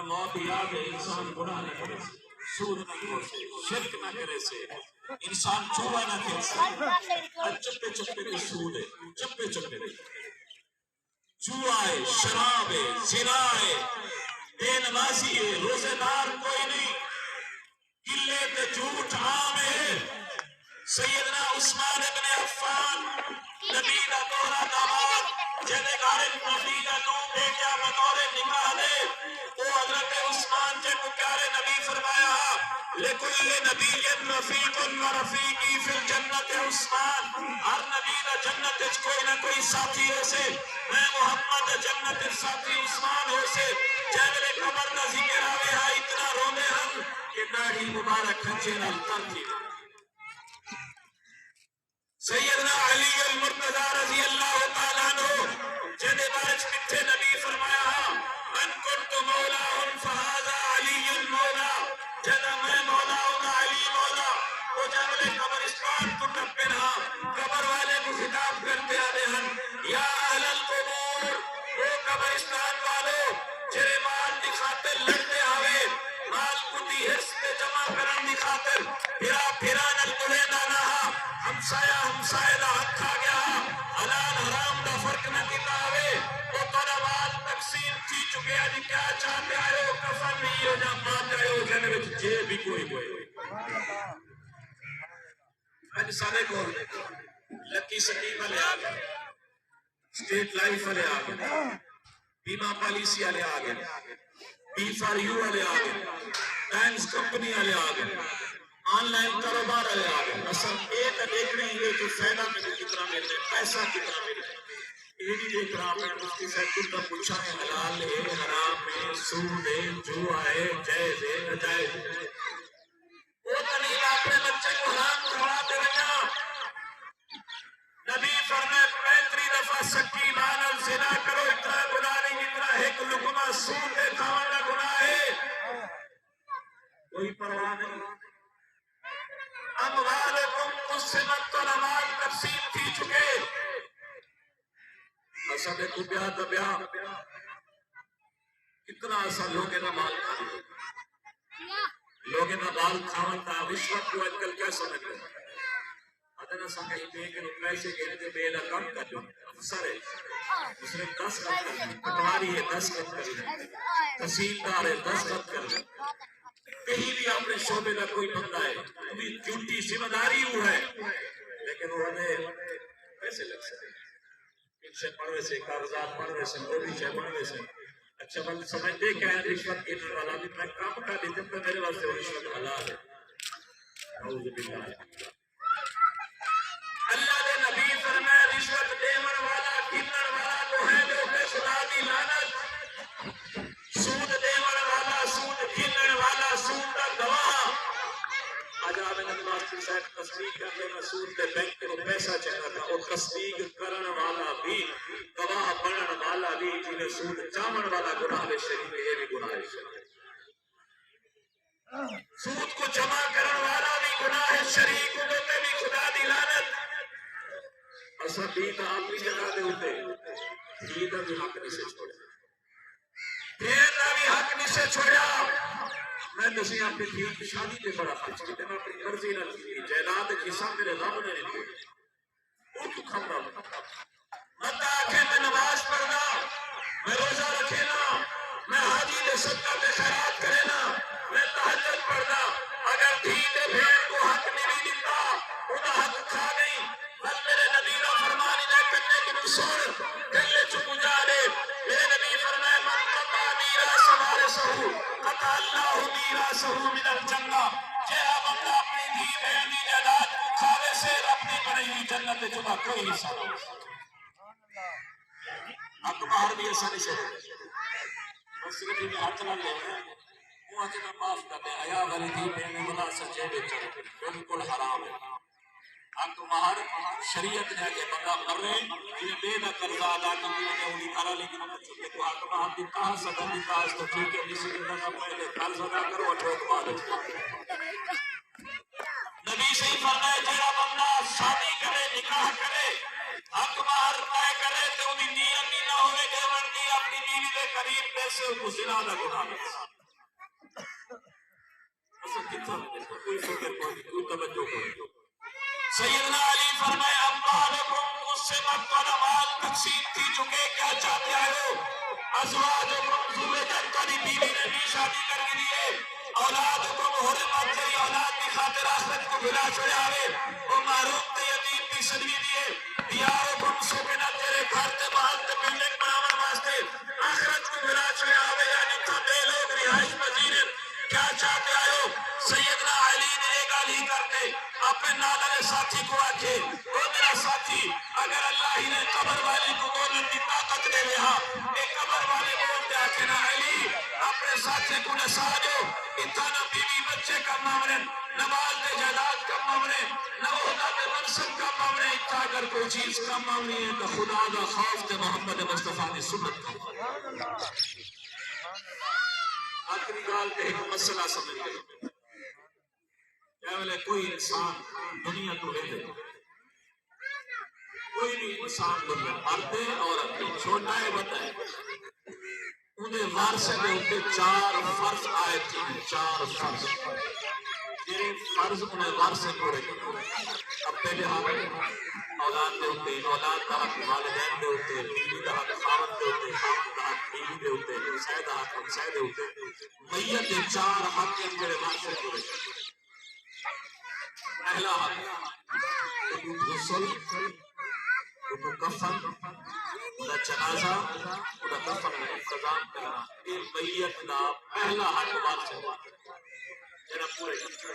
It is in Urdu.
موت یاد ہے انسان گناہ نہ کرے سے، سود نہ کرے سے، شرک نہ کرے سے، انسان چوبہ نہ کرے سے، چپے چپے کے سود ہے، چپے چپے کے جوا ہے، شراب ہے، زنا ہے، بے نمازی ہے، روزے دار کوئی نہیں، گلے تے جھوٹ عام ہے۔ سیدنا عثمان ابن عفان نبی دا دوہرا داماد جنہیں غارب نبی دا نو بیٹیا بطور نکاح دے، وہ حضرت عثمان جے کو پیارے نبی فرمایا لِكُلِّ نَبِيٍّ رَفِيقٌ وَرَفِيقِي فِي الْجَنَّةِ عثمان، ہر نبی دا جنت وچ کوئی نہ کوئی ساتھی ہو سے، میں محمد جنت وچ ساتھی عثمان ہو سے، جے میرے قبر دا ذکر آوے ہاں اتنا رونے ہن کہ داڑھی مبارک کھنچے نال تر تھی۔ سیدنا علی المرتضی رضی اللہ تعالیٰ عنہ جنہیں بارچ مٹھے نبی فرمایا من کنت مولاہم فہذا علی المولا، جنہ میں مولا ہوں علی مولا۔ وہ جنگلے قبرستان کو ٹپے رہا، قبر والے کو خطاب کرتے آنے ہن یا اہل القبور، وہ قبرستان والو جرے مال دی خاطر لڑتے آوے، مال کو دی حرص پہ جمع کرن دی خاطر پھرا پھرا نل گلے نانا، ہمسایا ہمسائے دا حق کھا گیا، حلال حرام دا فرق نہ کیتا ہوئے، وہ تورا مال تقسیم تھی چکے آج کیا چاہتے آئے ہو، کفن نہیں ہو جا مات آئے ہو جانے میں جے بھی کوئی کوئی۔ آج سارے کو لکی سکیم والے آگئے، سٹیٹ لائف والے آگئے، بیمہ پالیسی والے آگئے، بی فار یو والے آگئے، ٹائمز کمپنی والے آگئے، آن لائن کاروبار والے آگئے۔ مثلا ایک دیکھ رہے ہیں یہ جو فائدہ میں کتنا ملے، پیسہ کتنا ملے، یہ بھی دیکھ رہا میں مفتی صاحب کل کا پوچھا ہے حلال ہے، حرام ہے، سود ہے، جوا ہے، جائز ہے، ناجائز ہے۔ وہ دلیل اپنے بچے کو حرام کروا دے رہا، نبی فرمائے 35 دفعہ سکی مال الزنا کرو، اتنا گناہ نہیں جتنا ایک لقمہ سود دے کھانا کا گناہ ہے، کوئی پرواہ نہیں۔ اموالکم قسمت تو نماز تقسیم تھی چکے، اصل کو بیاہ دا بیاہ کتنا اصل لوگے نہ مال کھانے، لوگے نہ مال کھانے تا رشوت کو اجکل کیا سمجھ گئے، ادھر اسا کہیں پہ کہ پیسے گئے تھے بے رقم کا جو افسر ہے دوسرے 10 خط کر لیں، پٹواری ہے 10 خط کر لیں، تحصیلدار ہے 10 خط کر لیں، کہیں بھی اپنے شعبے کا کوئی بندہ ہے بھی ڈیوٹی ذمہ داری ہو ہے، لیکن وہ ہمیں پیسے لگ سکتے پیچھے پڑھوے سے کاغذات پڑھوے سے موبی سے پڑھوے سے اچھا بند سمجھتے کہ ہے رشوت کی والا بھی میں کام کا دیتے ہیں میرے واسطے رشوت حلال ہے۔ نعوذ باللہ، اللہ نے نبی فرمائے رشوت دیمن والا گنن والا تو ہے جو بے خدا دی لعنت، سود دیمن والا سود گنن والا سود دا گواہ۔ آج آپ نے ماسٹر صاحب تصدیق کرتے ہیں سود دے بینک کو پیسہ چاہتا تھا اور تصدیق کرن والا بھی گواہ بنن والا بھی جنہیں سود چامن والا گناہ شریف ہے، یہ بھی گناہ شریف، سود کو جمع کرن والا بھی گناہ شریف ہوتے بھی خدا دی لعنت۔ اصلا دین اپنی جگہ دے ہوتے دین کا بھی حق نہیں سے چھوڑے، دین کا بھی حق نہیں سے چھوڑیا۔ میں نسی اپنی دین کی شادی دے بڑا خرچ کی میں اپنی مرضی نہ کی جائیداد جسا میرے رب نے نہیں دی، وہ تو کھم رہا مت آکھے میں نماز پڑھنا، میں روزہ رکھے نا، میں حاجی دے صدقہ دے خیرات کرے نا، میں تہجد پڑھنا، اگر دین بھیڑ کو حق نہیں دیتا انہا حق کھا نہیں، بل میرے نبی کا فرمانی دے کرنے کی نسور کلے چکو جانے، میرے نبی فرمائے من قطع میراث وارثہ قطع اللہ میراثہ من الجنہ، جہاں بندہ اپنی دی بہن دی جائیداد کو کھاوے سے اپنی بڑی ہوئی جنت جمع کوئی حصہ نہیں۔ اب تو باہر بھی ایسا نہیں سے بس صرف ہی ہاتھ نہ لے وہ آتے میں معاف کر دیں، حیا والی دی بہن بنا سچے بیچے بالکل حرام ہے۔ اب تو باہر شریعت نے کہ بندہ مر رہے انہیں بے نہ قرضہ ادا کی انہیں انہیں کارا لیکن انہیں چھوٹے کو حق باہر دی کہاں سکن دی کہاں اس تو ٹھیک ہے کسی دن نہ پہلے قرض ادا کرو اور ٹھوک مارے۔ نبی صحیح فرمائے جہاں بندہ شادی کرے نکاح کرے حق باہر طے کرے تو انہیں نیت نہ ہوئے دیور دی اپنی بیوی دے قریب پیسے کو زنا نہ گناہ کوئی فکر کوئی کوئی توجہ کوئی سیدنا علی فرمائے اموالکم اس سے مت کا مال تقسیم تھی چکے کیا چاہتے ہو ازواجکم زوجت تاری بیوی نے بھی شادی کر کے دیے اولادکم حرمت تیری اولاد کی خاطر آخرت کو بلا چھوڑے آوے وہ معروف تے یتیم بھی صدوی دیے دیارکم سکنت تیرے گھر تے محل تے بلڈنگ بناون واسطے آخرت کو بلا چھوڑے آوے یعنی تو دے لوگ رہائش پذیر کیا چاہتے ہو سیدنا علی نے ایک علی کرتے اپنے نالے ساتھی کو آکھے وہ میرا ساتھی اگر اللہ ہی نے قبر والی کو بولن کی طاقت دے لیا ایک قبر والے بولتے آکھے نا علی اپنے ساتھی کو نسا جو اتنا بیوی بچے کا مامرن نماز دے جائداد کا مامرن نہ عہدہ دے منصب کا مامرن اتنا اگر کوئی چیز کا مامرن ہے تو خدا دا خوف دے محمد مصطفیٰ نے سنت کا آخری گال تے ایک مسئلہ سمجھ گئے کیا بلے کوئی انسان دنیا تو لے دے کوئی بھی انسان دنیا مرد ہے اور چھوٹا ہے بڑا ہے انہیں وارثے میں ان کے 4 فرض آئے تھے 4 فرض میرے فرض انہیں وارثے پورے کرتے اب پہلے ہم اولاد دے ہوتے اولاد کا حق والدین دے ہوتے بیوی کا حق خاوند دے ہوتے خاوند کا حق بیوی دے ہوتے ہمسائے کا حق ہمسائے دے ہوتے میت کے 4 حق کے میرے وارثے پورے کرتے پہلا حق غسل کفن دا جنازہ دا کفن کا انتظام کرنا یہ میت دا پہلا حق وارثے جنہ پورے کرتے